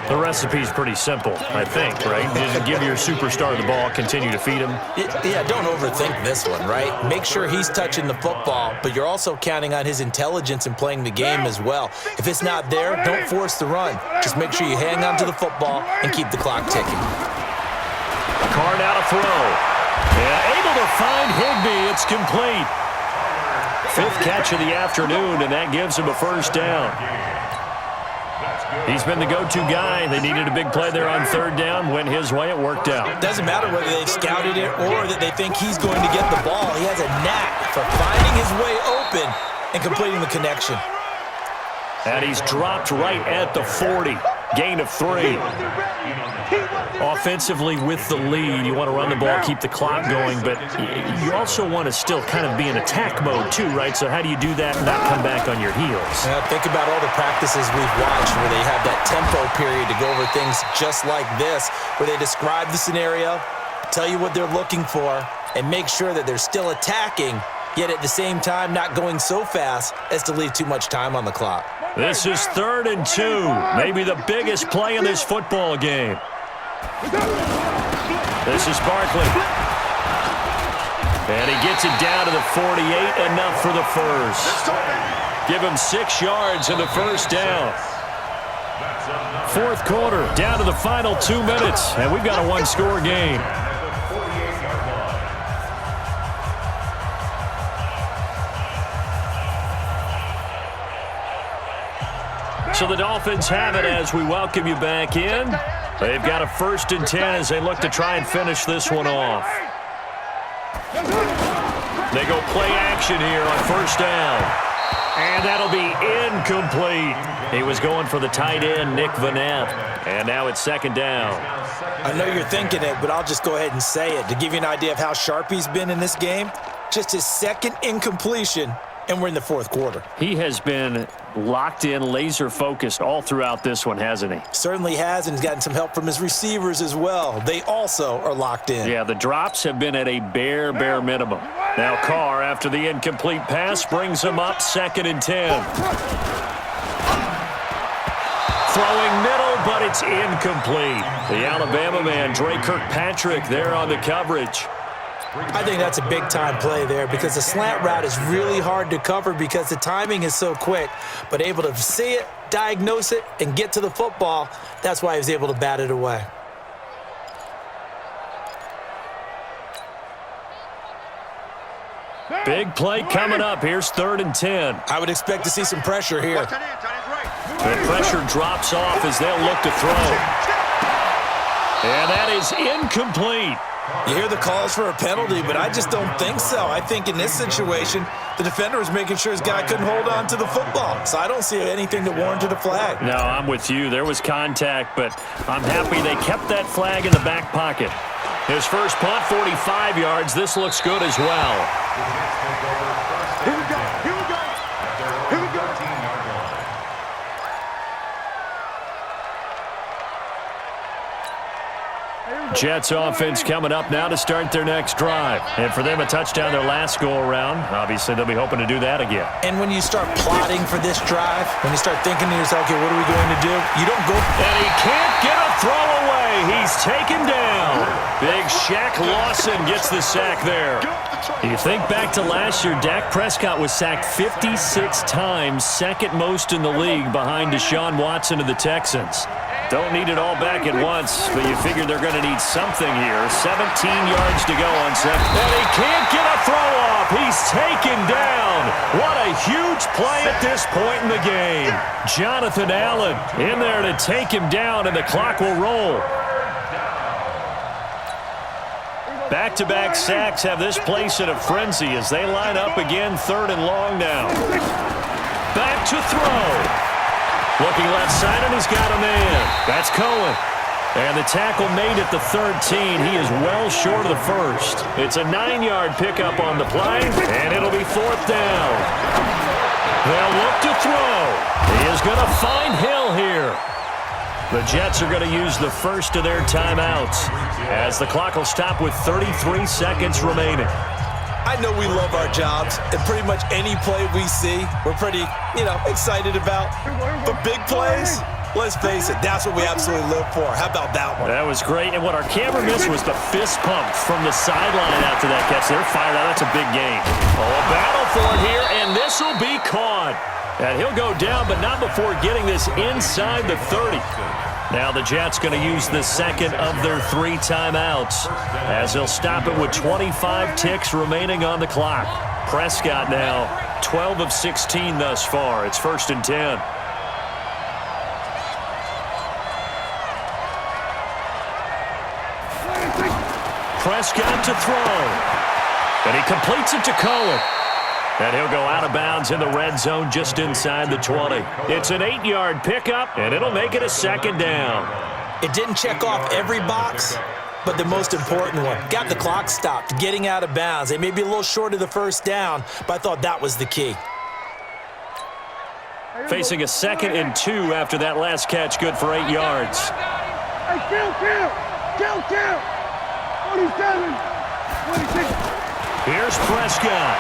Speaker 10: The recipe's pretty simple, I think, right? Just give your superstar the ball, continue to feed him.
Speaker 12: Yeah, don't overthink this one, right? Make sure he's touching the football, but you're also counting on his intelligence in playing the game as well. If it's not there, don't force the run. Just make sure you hang on to the football and keep the clock ticking.
Speaker 10: Carr now to throw. Yeah, able to find Higbee. It's complete. 5th catch of the afternoon, and that gives him a first down. He's been the go-to guy. They needed a big play there on 3rd down. Went his way. It worked out.
Speaker 12: Doesn't matter whether they've scouted it or that they think he's going to get the ball. He has a knack for finding his way open and completing the connection.
Speaker 10: And he's dropped right at the 40. Gain of 3. Offensively with the lead, you want to run the ball, keep the clock going, but you also want to still kind of be in attack mode too, right? So how do you do that and not come back on your heels?
Speaker 12: Think about all the practices we've watched where they have that tempo period to go over things just like this, where they describe the scenario, tell you what they're looking for, and make sure that they're still attacking, yet at the same time not going so fast as to leave too much time on the clock.
Speaker 10: This is 3rd and 2, maybe the biggest play in this football game. This is Barkley. And he gets it down to the 48, enough for the first. Give him 6 yards in the first down. 4th quarter, down to the final 2 minutes, and we've got a 1-score game. So the Dolphins have it as we welcome you back in. They've got a 1st and 10 as they look to try and finish this one off. They go play action here on 1st down. And that'll be incomplete. He was going for the tight end, Nick Vanette. And now it's 2nd down.
Speaker 12: I know you're thinking it, but I'll just go ahead and say it. To give you an idea of how sharp he's been in this game, just his 2nd incompletion, and we're in the 4th quarter.
Speaker 10: He has been locked in, laser-focused all throughout this one, hasn't he?
Speaker 12: Certainly has, and he's gotten some help from his receivers as well. They also are locked in.
Speaker 10: Yeah, the drops have been at a bare minimum. Now Carr, after the incomplete pass, brings him up 2nd and 10. Throwing middle, but it's incomplete. The Alabama man, Dre Kirkpatrick, there on the coverage.
Speaker 12: I think that's a big-time play there because the slant route is really hard to cover because the timing is so quick. But able to see it, diagnose it, and get to the football, that's why he was able to bat it away.
Speaker 10: Big play coming up. Here's 3rd and 10.
Speaker 12: I would expect to see some pressure here.
Speaker 10: The pressure drops off as they'll look to throw. And that is incomplete.
Speaker 12: You hear the calls for a penalty, but I just don't think so. I think in this situation, the defender was making sure his guy couldn't hold on to the football. So I don't see anything that warranted a flag.
Speaker 10: No, I'm with you. There was contact, but I'm happy they kept that flag in the back pocket. His first punt, 45 yards. This looks good as well.
Speaker 1: Here we go. Here we go. Here we go.
Speaker 10: Jets offense coming up now to start their next drive. And for them, a touchdown their last go-around. Obviously, they'll be hoping to do that again.
Speaker 12: And when you start plotting for this drive, when you start thinking to yourself, okay, what are we going to do? You don't go.
Speaker 10: And he can't get a throw away. He's taken down. Big Shaq Lawson gets the sack there. You think back to last year, Dak Prescott was sacked 56 times, 2nd most in the league behind Deshaun Watson of the Texans. Don't need it all back at once, but you figure they're going to need something here. 17 yards to go on 2nd. And he can't get a throw off. He's taken down. What a huge play at this point in the game. Jonathan Allen in there to take him down, and the clock will roll. Back-to-back sacks have this place in a frenzy as they line up again, 3rd and long now. Back to throw. Looking left side, and he's got a man. That's Cohen. And the tackle made at the 13. He is well short of the first. It's a 9-yard pickup on the play, and it'll be 4th down. They'll look to throw. He is going to find Hill here. The Jets are going to use the first of their timeouts as the clock will stop with 33 seconds remaining.
Speaker 12: I know we love our jobs, and pretty much any play we see, we're pretty, excited about. But big plays, let's face it, that's what we absolutely live for. How about that one?
Speaker 10: That was great, and what our camera missed was the fist pump from the sideline after that catch. They're fired out. That's a big game. Oh, a battle for it here, and this will be caught. And he'll go down, but not before getting this inside the 30. Now the Jets going to use the second of their 3 timeouts as they'll stop it with 25 ticks remaining on the clock. Prescott now 12 of 16 thus far. It's 1st and 10. Prescott to throw. And he completes it to Cohen. And he'll go out of bounds in the red zone just inside the 20. It's an 8-yard pickup, and it'll make it a 2nd down.
Speaker 12: It didn't check off every box, but the most important one. Got the clock stopped, getting out of bounds. They may be a little short of the 1st down, but I thought that was the key.
Speaker 10: Facing a 2nd and 2 after that last catch, good for 8 yards.
Speaker 1: Hey, kill! 27, 26.
Speaker 10: Here's Prescott.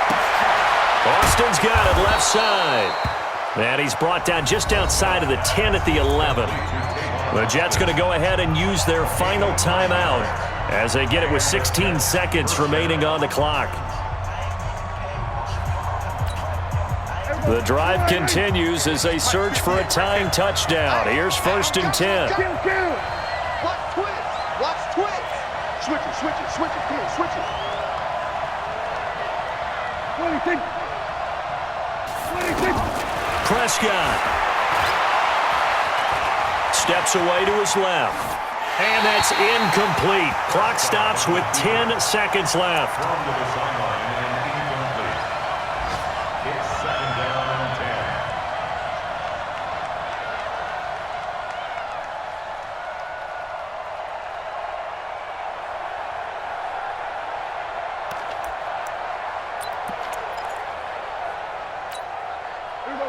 Speaker 10: Austin's got it left side. And he's brought down just outside of the 10 at the 11. The Jets going to go ahead and use their final timeout as they get it with 16 seconds remaining on the clock. The drive continues as they search for a tying touchdown. Here's 1st and 10.
Speaker 1: Watch twist. Switch it. Come on, switch it. 26.
Speaker 10: Prescott steps away to his left. And that's incomplete. Clock stops with 10 seconds left.
Speaker 11: It's 2nd down and 10.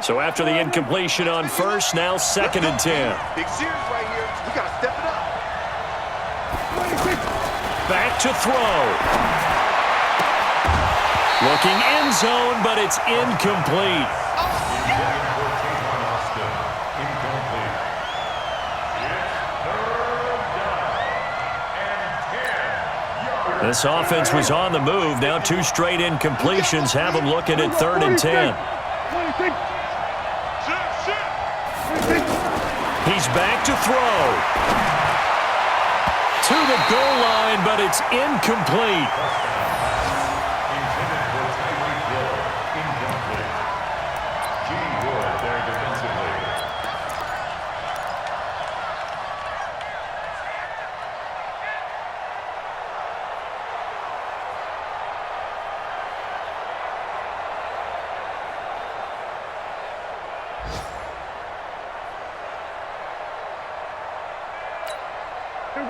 Speaker 10: So after the incompletion on first, now 2nd and 10.
Speaker 1: Big series right here. We got to step it up.
Speaker 10: Back to throw. Looking end zone, but it's incomplete. This offense was on the move. Now 2 straight incompletions have them looking at 3rd and 10. He's back to throw. To the goal line, but it's incomplete.
Speaker 11: Intended for Tyreek Hill. Incomplete. Gee Wood there defensively.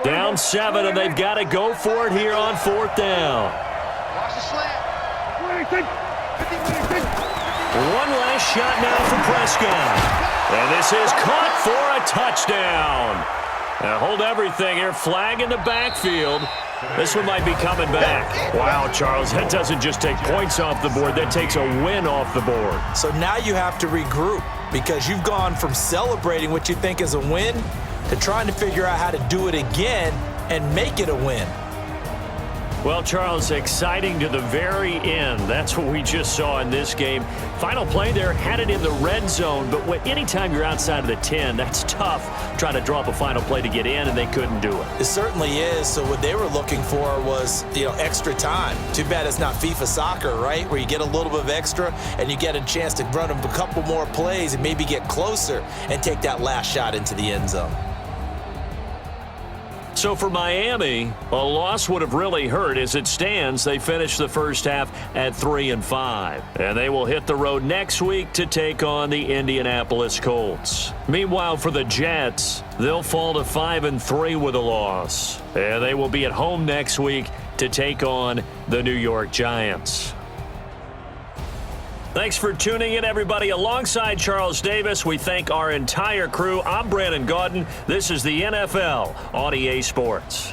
Speaker 10: Down 7, and they've got to go for it here on 4th down.
Speaker 1: Watch the slant. 26.
Speaker 10: One last shot now for Prescott. And this is caught for a touchdown. Now hold everything here. Flag in the backfield. This one might be coming back. Wow, Charles, that doesn't just take points off the board. That takes a win off the board.
Speaker 12: So now you have to regroup because you've gone from celebrating what you think is a win to trying to figure out how to do it again and make it a win.
Speaker 10: Well, Charles, exciting to the very end. That's what we just saw in this game. Final play there, had it in the red zone, but anytime you're outside of the 10, that's tough trying to draw up a final play to get in, and they couldn't do it.
Speaker 12: It certainly is. So what they were looking for was, extra time. Too bad it's not FIFA soccer, right, where you get a little bit of extra and you get a chance to run a couple more plays and maybe get closer and take that last shot into the end zone.
Speaker 10: So for Miami, a loss would have really hurt. As it stands, they finished the first half at 3-5. And they will hit the road next week to take on the Indianapolis Colts. Meanwhile, for the Jets, they'll fall to 5-3 with a loss. And they will be at home next week to take on the New York Giants. Thanks for tuning in, everybody. Alongside Charles Davis, we thank our entire crew. I'm Brandon Gaudin. This is the NFL on EA Sports.